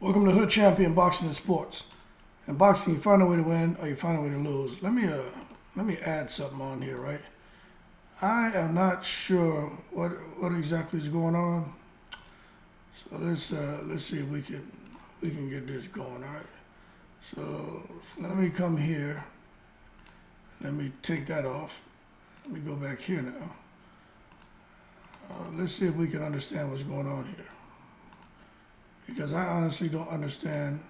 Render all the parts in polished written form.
Welcome to Hood Champion Boxing and Sports. In boxing, you find a way to win or you find a way to lose. Let me add something on here, right? I am not sure what exactly is going on. So let's see if we can get this going, all right? So let me come here. Let me take that off. Let me go back here now. Let's see if we can understand what's going on here. Because I honestly don't understand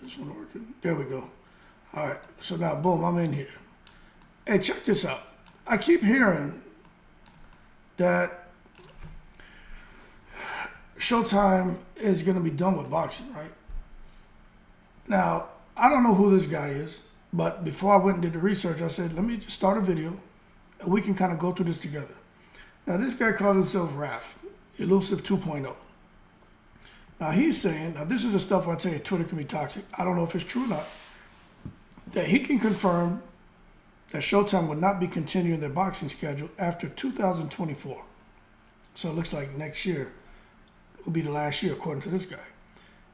this one working. There we go. All right, so now boom, I'm in here. Hey, check this out. I keep hearing that Showtime is going to be done with boxing, right? Now, I don't know who this guy is, but before I went and did the research, I said, let me just start a video and we can kind of go through this together. Now, this guy calls himself Raph, Elusive 2.0. Now he's saying, now this is the stuff I tell you, Twitter can be toxic. I don't know if it's true or not. That he can confirm that Showtime will not be continuing their boxing schedule after 2024. So it looks like next year will be the last year, according to this guy.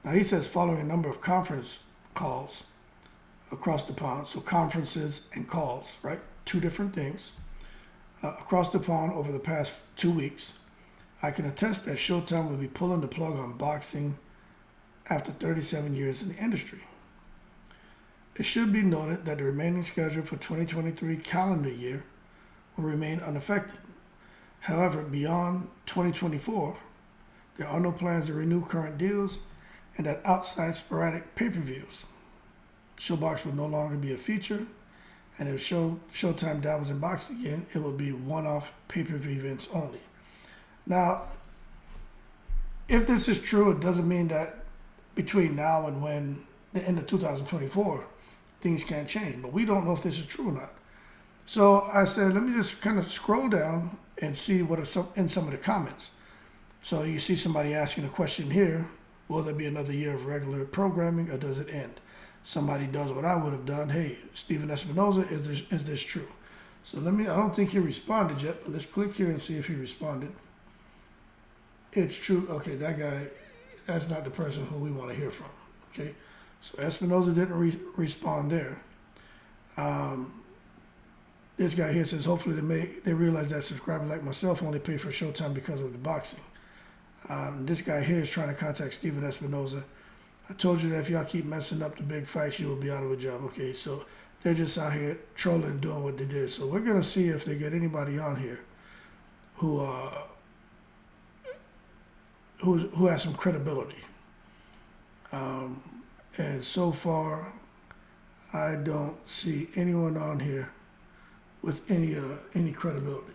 Now he says following a number of conference calls across the pond, so conferences and calls, right? Two different things. Across the pond over the past 2 weeks, I can attest that Showtime will be pulling the plug on boxing after 37 years in the industry. It should be noted that the remaining schedule for 2023 calendar year will remain unaffected. However, beyond 2024, there are no plans to renew current deals and that outside sporadic pay-per-views. Showbox will no longer be a feature, and if Showtime dabbles in boxing again, it will be one-off pay-per-view events only. Now, if this is true, it doesn't mean that between now and when the end of 2024, things can't change. But we don't know if this is true or not. So I said, let me just kind of scroll down and see what are in some of the comments. So you see somebody asking a question here, will there be another year of regular programming or does it end? Somebody does what I would have done. Hey, Steven Espinoza, is this true? So I don't think he responded yet, but let's click here and see if he responded. It's true. Okay, that guy, that's not the person who we want to hear from. Okay, so Espinoza didn't respond there. This guy here says, hopefully they realize that subscribers like myself only pay for Showtime because of the boxing. This guy here is trying to contact Steven Espinoza. I told you that if y'all keep messing up the big fights, you will be out of a job. Okay, so they're just out here trolling and doing what they did. So we're going to see if they get anybody on here who has some credibility. And so far, I don't see anyone on here with any credibility.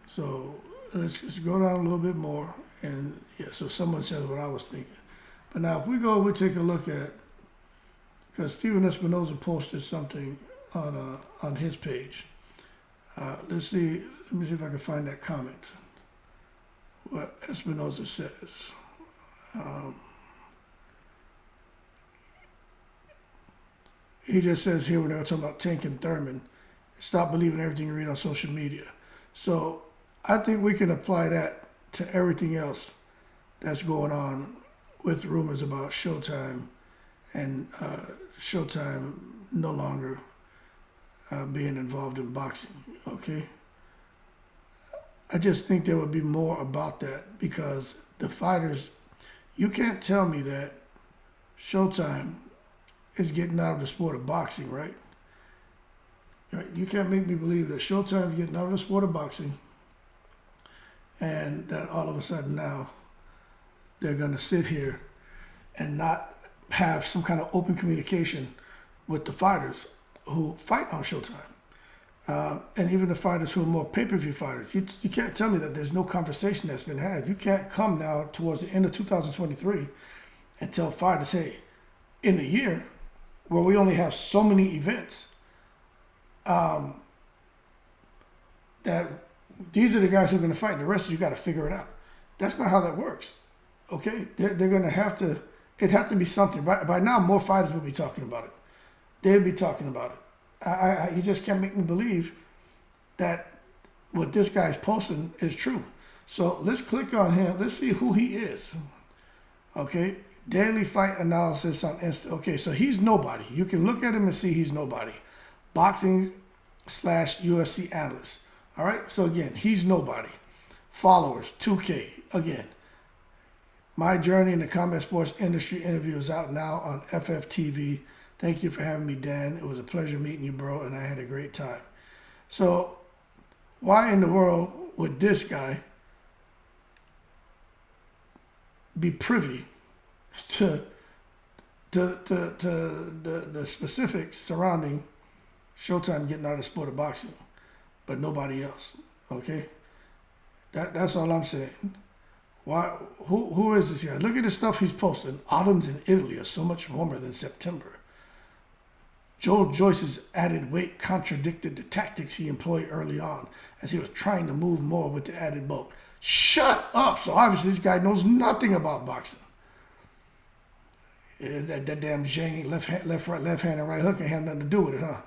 So let's just go down a little bit more. And yeah, so someone says what I was thinking. But now if we take a look at, because Steven Espinoza posted something on his page. Let me see if I can find that comment. What Espinoza says. He just says here when they were talking about Tank and Thurman, stop believing everything you read on social media. So I think we can apply that to everything else that's going on with rumors about Showtime and Showtime no longer being involved in boxing, okay? I just think there would be more about that because the fighters, you can't tell me that Showtime is getting out of the sport of boxing, right? Right? You can't make me believe that Showtime is getting out of the sport of boxing and that all of a sudden now they're going to sit here and not have some kind of open communication with the fighters who fight on Showtime. And even the fighters who are more pay-per-view fighters. You can't tell me that there's no conversation that's been had. You can't come now towards the end of 2023 and tell fighters, hey, in a year where we only have so many events, that these are the guys who are going to fight and the rest of you got to figure it out. That's not how that works. Okay? They're going to have to, it'd have to be something. By now, more fighters will be talking about it. They'll be talking about it. You just can't make me believe that what this guy's posting is true. So let's click on him. Let's see who he is. Okay, daily fight analysis on Insta. Okay, so he's nobody. You can look at him and see he's nobody. Boxing/UFC analyst. All right, so again, he's nobody. Followers 2K. Again, my journey in the combat sports industry interview is out now on FFTV. Thank you for having me, Dan. It was a pleasure meeting you, bro, and I had a great time. So, why in the world would this guy be privy to the specifics surrounding Showtime getting out of the sport of boxing, but nobody else? Okay, that's all I'm saying. Why? Who is this guy? Look at the stuff he's posting. Autumns in Italy are so much warmer than September. Joe Joyce's added weight contradicted the tactics he employed early on as he was trying to move more with the added bulk. Shut up! So obviously this guy knows nothing about boxing. That damn Zhang left hand and right hook ain't have nothing to do with it, huh?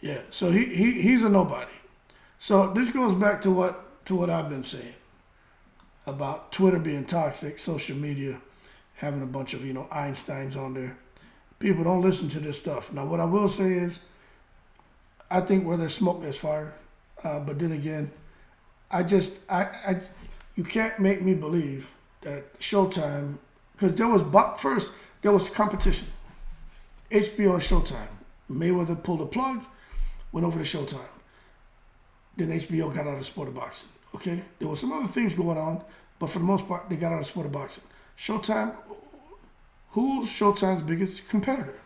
Yeah. So he's a nobody. So this goes back to what I've been saying about Twitter being toxic, social media having a bunch of Einsteins on there. People don't listen to this stuff. Now, what I will say is, I think where there's smoke, there's fire. But then again, you can't make me believe that Showtime, because there was competition. HBO and Showtime. Mayweather pulled the plug, went over to Showtime. Then HBO got out of the sport of boxing. Okay, there were some other things going on, but for the most part, they got out of the sport of boxing. Showtime. Who's Showtime's biggest competitor?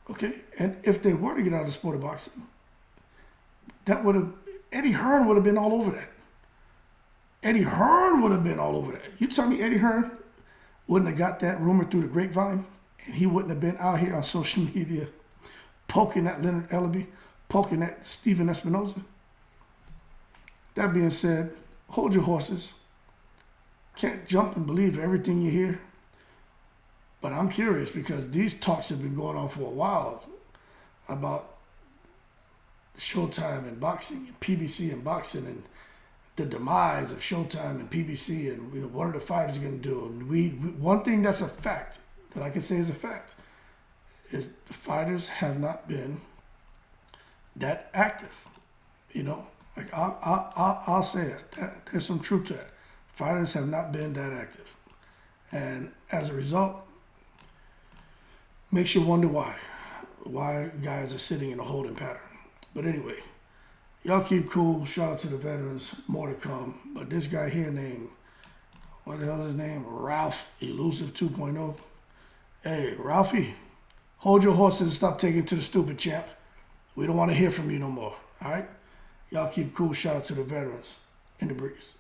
Okay, and if they were to get out of the sport of boxing, Eddie Hearn would have been all over that. Eddie Hearn would have been all over that. You tell me Eddie Hearn wouldn't have got that rumor through the grapevine, and he wouldn't have been out here on social media poking at Leonard Ellaby, poking at Steven Espinoza. That being said, hold your horses. Can't jump and believe everything you hear. But I'm curious because these talks have been going on for a while about Showtime and boxing and PBC and boxing and the demise of Showtime and PBC and what are the fighters going to do? And one thing that's a fact that I can say is a fact is the fighters have not been that active. Like I'll say that there's some truth to that. Fighters have not been that active, and as a result, makes you wonder why guys are sitting in a holding pattern. But anyway, y'all keep cool. Shout out to the veterans. More to come. But this guy here named, what the hell is his name? Ralph Elusive 2.0. Hey, Ralphie, hold your horses and stop taking to the stupid, champ. We don't want to hear from you no more. All right? Y'all keep cool. Shout out to the veterans. In the breeze.